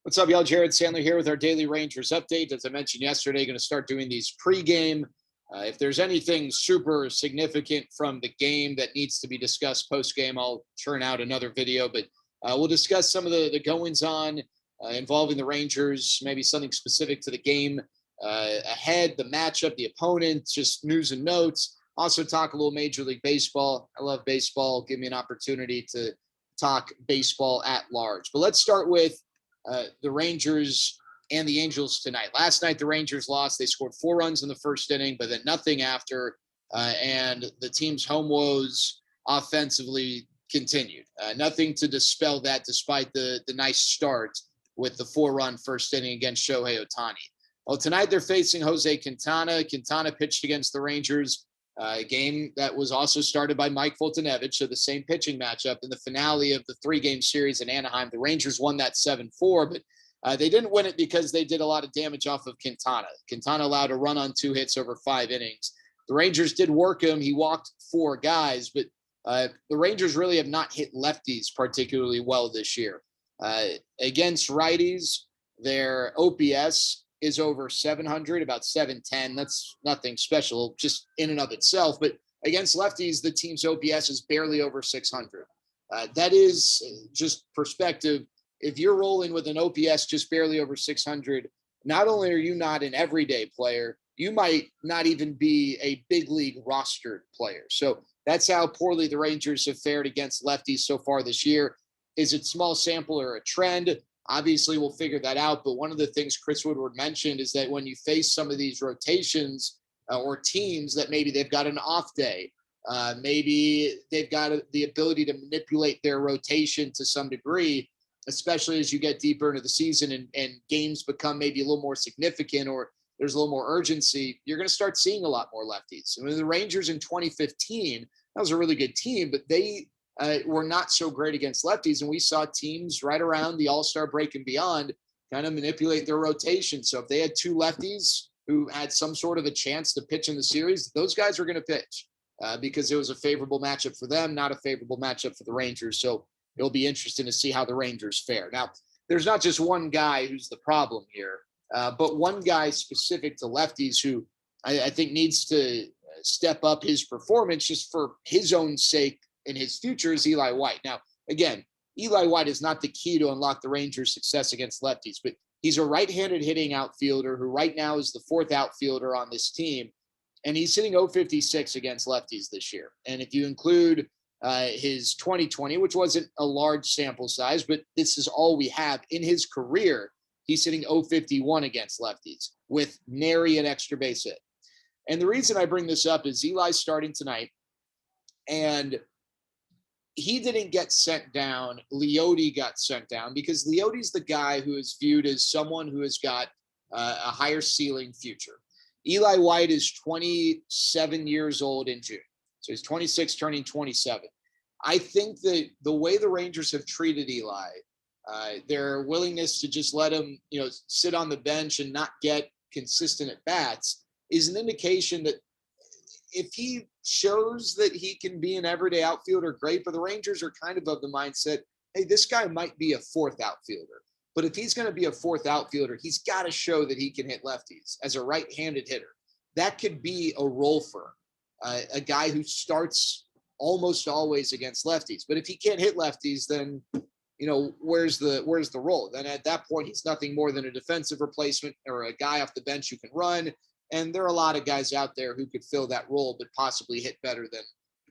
What's up, y'all? Jared Sandler here with our daily Rangers update. As I mentioned yesterday, going to start doing these pregame. If there's anything super significant from the game that needs to be discussed postgame, I'll churn out another video. But we'll discuss some of the goings-on involving the Rangers, maybe something specific to the game ahead, the matchup, the opponent, just news and notes. Also talk a little Major League Baseball. I love baseball. Give me an opportunity to talk baseball at large. But let's start with the Rangers and the Angels tonight. Last night, the Rangers lost. They scored 4 runs in the first inning, but then nothing after. And the team's home woes offensively continued. Nothing to dispel that despite the nice start with the 4-run first inning against Shohei Ohtani. Well, tonight they're facing Jose Quintana. Quintana pitched against the Rangers, a game that was also started by Mike Foltynewicz, so the same pitching matchup in the finale of the 3-game series in Anaheim. The Rangers won that 7-4, but they didn't win it because they did a lot of damage off of Quintana. Quintana allowed a run on 2 hits over 5 innings. The Rangers did work him. He walked 4 guys, but the Rangers really have not hit lefties particularly well this year. Against righties, their OPS is over 700, about 710. That's nothing special just in and of itself. But against lefties, the team's OPS is barely over 600. That is just perspective. If you're rolling with an OPS just barely over 600, not only are you not an everyday player, you might not even be a big league rostered player. So that's how poorly the Rangers have fared against lefties so far this year. Is it small sample or a trend? Obviously, we'll figure that out. But one of the things Chris Woodward mentioned is that when you face some of these rotations or teams that maybe they've got an off day, maybe they've got the ability to manipulate their rotation to some degree, especially as you get deeper into the season and games become maybe a little more significant or there's a little more urgency, you're going to start seeing a lot more lefties. I mean, the Rangers in 2015, that was a really good team, but they were not so great against lefties. And we saw teams right around the All-Star break and beyond kind of manipulate their rotation. So if they had 2 lefties who had some sort of a chance to pitch in the series, those guys were going to pitch because it was a favorable matchup for them, not a favorable matchup for the Rangers. So it'll be interesting to see how the Rangers fare. Now, there's not just one guy who's the problem here, but one guy specific to lefties who I think needs to step up his performance just for his own sake in his future is Eli White. Now, again, Eli White is not the key to unlock the Rangers' success against lefties, but he's a right-handed hitting outfielder who right now is the 4th outfielder on this team, and he's hitting .056 against lefties this year. And if you include his 2020, which wasn't a large sample size, but this is all we have in his career, he's hitting .051 against lefties with nary an extra base hit. And the reason I bring this up is Eli's starting tonight, and he didn't get sent down. Leote got sent down because Leote's the guy who is viewed as someone who has got a higher ceiling future. Eli White is 27 years old in June. So he's 26, turning 27. I think that the way the Rangers have treated Eli, their willingness to just let him, sit on the bench and not get consistent at bats is an indication that if he shows that he can be an everyday outfielder, great. But the Rangers are kind of the mindset, hey, this guy might be a 4th outfielder. But if he's going to be a 4th outfielder, he's got to show that he can hit lefties as a right-handed hitter. That could be a role for him, a guy who starts almost always against lefties. But if he can't hit lefties, then, where's the role? Then at that point, he's nothing more than a defensive replacement or a guy off the bench who can run. And there are a lot of guys out there who could fill that role, but possibly hit better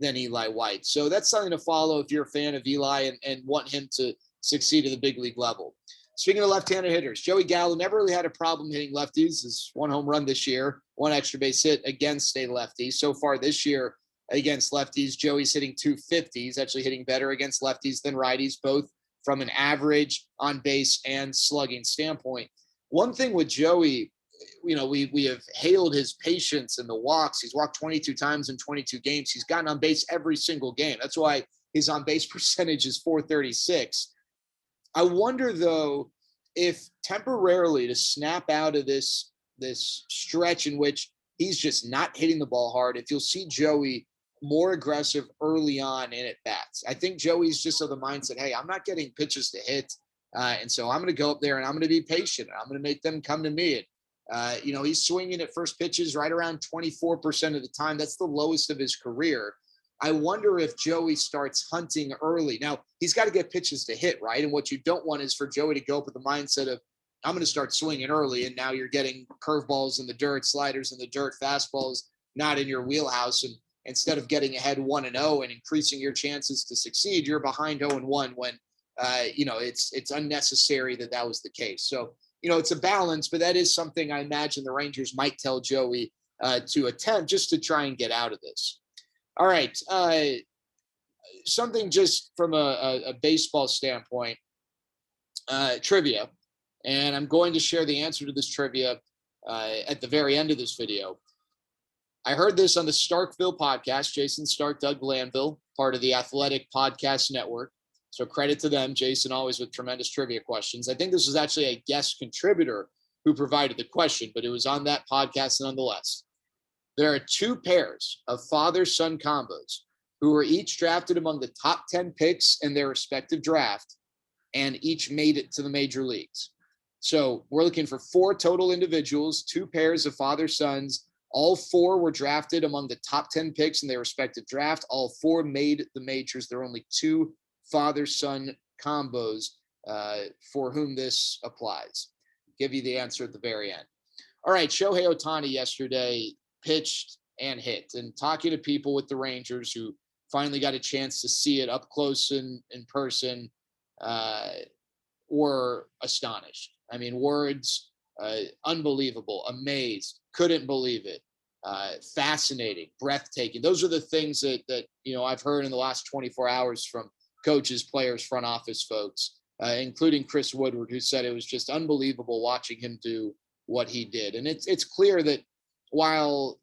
than Eli White. So that's something to follow if you're a fan of Eli and want him to succeed at the big league level. Speaking of left-handed hitters, Joey Gallo never really had a problem hitting lefties. His 1 home run this year, 1 extra base hit against a lefty. So far this year against lefties, Joey's hitting .250. He's actually hitting better against lefties than righties, both from an average, on base, and slugging standpoint. One thing with Joey, we have hailed his patience in the walks. He's walked 22 times in 22 games. He's gotten on base every single game. That's why his on base percentage is .436. I wonder, though, if temporarily to snap out of this stretch in which he's just not hitting the ball hard, if you'll see Joey more aggressive early on in at bats. I think Joey's just of the mindset, hey, I'm not getting pitches to hit. And so I'm going to go up there and I'm going to be patient. I'm going to make them come to me. And, he's swinging at first pitches right around 24% of the time. That's the lowest of his career. I wonder if Joey starts hunting early. Now, he's got to get pitches to hit, right? And what you don't want is for Joey to go up with the mindset of, I'm going to start swinging early. And now you're getting curveballs in the dirt, sliders in the dirt, fastballs not in your wheelhouse. And instead of getting ahead 1-0 and increasing your chances to succeed, you're behind 0-1 when, it's unnecessary that was the case. So, it's a balance, but that is something I imagine the Rangers might tell Joey to attempt just to try and get out of this. All right. Something just from a baseball standpoint, trivia. And I'm going to share the answer to this trivia at the very end of this video. I heard this on the Starkville podcast, Jason Stark, Doug Glanville, part of the Athletic Podcast Network. So credit to them, Jason, always with tremendous trivia questions. I think this was actually a guest contributor who provided the question, but it was on that podcast nonetheless. There are two pairs of father-son combos who were each drafted among the top 10 picks in their respective draft and each made it to the major leagues. So we're looking for 4 total individuals, 2 pairs of father-sons. All 4 were drafted among the top 10 picks in their respective draft. All 4 made the majors. There are only 2 father-son combos for whom this applies. I'll give you the answer at the very end. All right, Shohei Ohtani yesterday pitched and hit. And talking to people with the Rangers who finally got a chance to see it up close in person were astonished. I mean, words, unbelievable, amazed, couldn't believe it, fascinating, breathtaking. Those are the things that I've heard in the last 24 hours from coaches, players, front office folks, including Chris Woodward, who said it was just unbelievable watching him do what he did. And it's clear that while,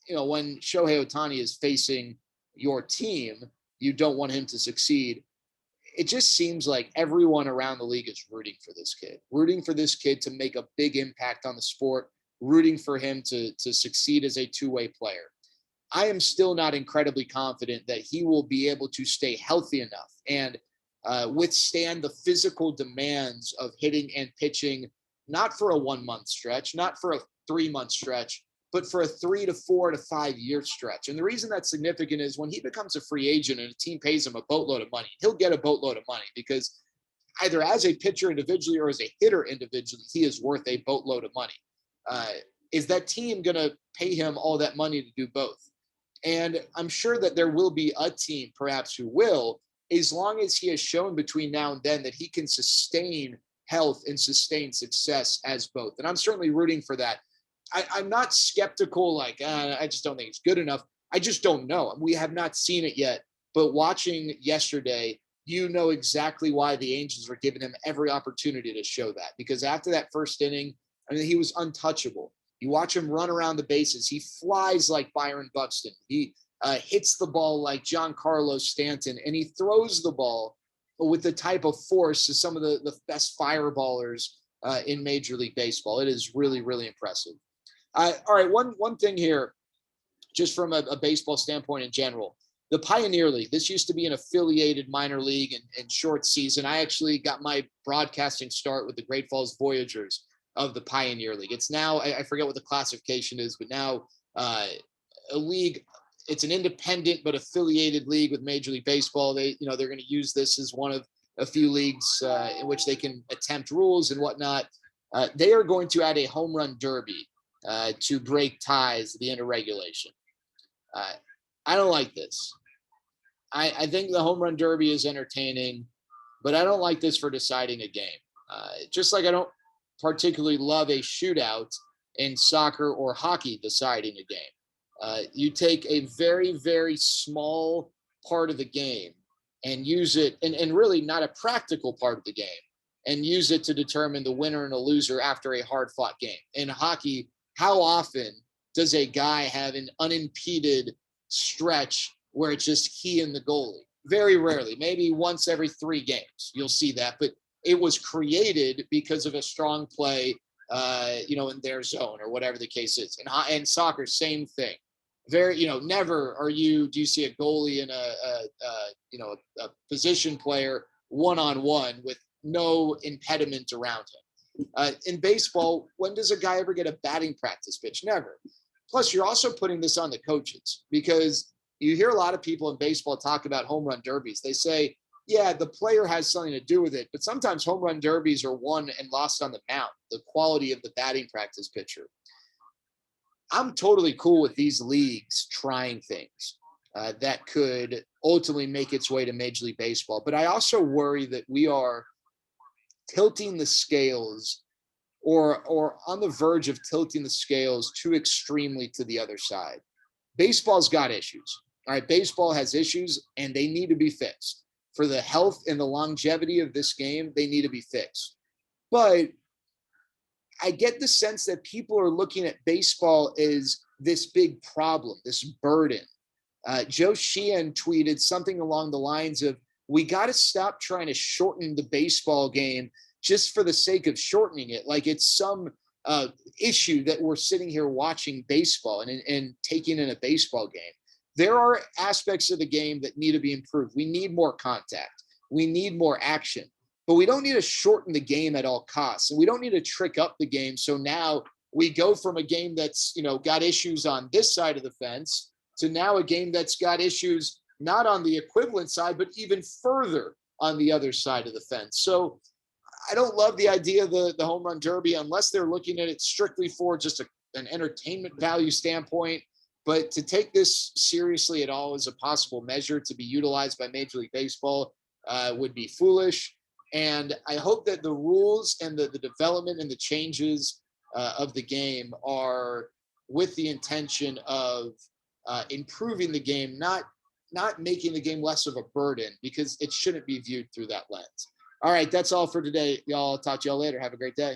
when Shohei Ohtani is facing your team, you don't want him to succeed. It just seems like everyone around the league is rooting for this kid to make a big impact on the sport, rooting for him to succeed as a two-way player. I am still not incredibly confident that he will be able to stay healthy enough and withstand the physical demands of hitting and pitching, not for a 1-month stretch, not for a 3-month stretch, but for a 3 to 4 to 5 year stretch. And the reason that's significant is when he becomes a free agent and a team pays him a boatload of money, he'll get a boatload of money because either as a pitcher individually or as a hitter individually, he is worth a boatload of money. Is that team going to pay him all that money to do both? And I'm sure that there will be a team perhaps who will, as long as he has shown between now and then that he can sustain health and sustain success as both. And I'm certainly rooting for that. I'm not skeptical, I just don't think it's good enough. I just don't know. We have not seen it yet. But watching yesterday, you know exactly why the Angels were giving him every opportunity to show that. Because after that first inning, he was untouchable. You watch him run around the bases. He flies like Byron Buxton. He hits the ball like Giancarlo Stanton. And he throws the ball with the type of force to some of the best fireballers in Major League Baseball. It is really, really impressive. All right, one thing here, just from a baseball standpoint in general, the Pioneer League, this used to be an affiliated minor league and short season. I actually got my broadcasting start with the Great Falls Voyagers of the Pioneer League. It's now, I forget what the classification is, but now a league, it's an independent but affiliated league with Major League Baseball. They're going to use this as one of a few leagues in which they can attempt rules and whatnot. They are going to add a home run derby to break ties at the end of regulation. I don't like this. I think the home run derby is entertaining, but I don't like this for deciding a game. Just like I don't particularly love a shootout in soccer or hockey deciding a game. You take a very, very small part of the game and use it, and really not a practical part of the game, and use it to determine the winner and a loser after a hard-fought game. In hockey, how often does a guy have an unimpeded stretch where it's just he and the goalie? Very rarely, maybe once every 3 games, you'll see that. But it was created because of a strong play, in their zone or whatever the case is. And soccer, same thing. Very, never do you see a goalie and a position player one-on-one with no impediment around him. In baseball, when does a guy ever get a batting practice pitch? Never. Plus, you're also putting this on the coaches, because you hear a lot of people in baseball talk about home run derbies. They say, yeah, the player has something to do with it, but sometimes home run derbies are won and lost on the mound, the quality of the batting practice pitcher. I'm totally cool with these leagues trying things that could ultimately make its way to Major League Baseball. But I also worry that we are tilting the scales, or on the verge of tilting the scales too extremely to the other side. Baseball's got issues. All right, baseball has issues and they need to be fixed. For the health and the longevity of this game, they need to be fixed. But I get the sense that people are looking at baseball as this big problem, this burden. Joe Sheehan tweeted something along the lines of, we got to stop trying to shorten the baseball game just for the sake of shortening it. Like it's some issue that we're sitting here watching baseball and taking in a baseball game. There are aspects of the game that need to be improved. We need more contact. We need more action. But we don't need to shorten the game at all costs. And we don't need to trick up the game. So now we go from a game that's, got issues on this side of the fence to now a game that's got issues not on the equivalent side, but even further on the other side of the fence. So I don't love the idea of the home run derby unless they're looking at it strictly for just an entertainment value standpoint. But to take this seriously at all as a possible measure to be utilized by Major League Baseball would be foolish. And I hope that the rules and the development and the changes of the game are with the intention of improving the game, not making the game less of a burden, because it shouldn't be viewed through that lens. All right, that's all for today, y'all. Talk to y'all later. Have a great day.